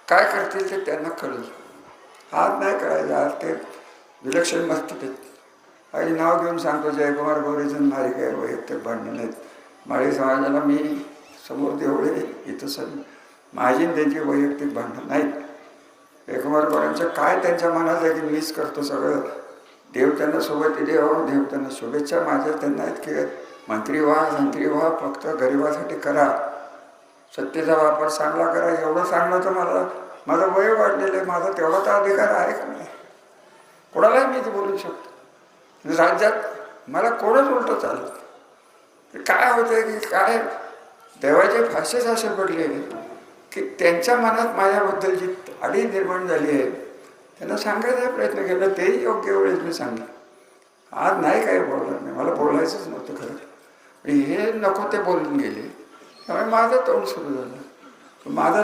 काय करतील ते त्यांना कळलं. आज नाही कळायचं. आज ते विलक्षण मस्ती आहेत. आणि नाव घेऊन सांगतो जयकुमार गोरेचं माझे काय वैयक्तिक भांडणं नाहीत. माळी समाजाला मी समोर देवळे इथं सर माझी त्यांची वैयक्तिक भांडणं नाहीत. जयकुमार गोरेंचं काय त्यांच्या मनात आहे की मीच करतो सगळं. देव त्यांना सोबत द्यावं, देव त्यांना शुभेच्छा माझ्या त्यांना आहेत की मंत्री व्हा, फक्त गरिबासाठी करा, सत्तेचा वापर चांगला करा. एवढं सांगणं तर मला माझं वय वाढलेलं आहे. माझा तेवढा तर अधिकार आहे का नाही? कोणालाही मी ते बोलू शकतो. राज्यात मला कोणच उलटं चालत. काय होतं की काय देवाचे फासेच असे पडले की त्यांच्या मनात माझ्याबद्दल जी आडी निर्माण झाली आहे त्यांना सांगायचा प्रयत्न केला. तेही योग्य वेळेस मी सांगितलं. आज नाही काही बोलणार नाही. मला बोलायचंच नव्हतं खरं. आणि हे नको ते बोलून गेले. त्यामुळे माझं तोंड सुरू झालं. माझं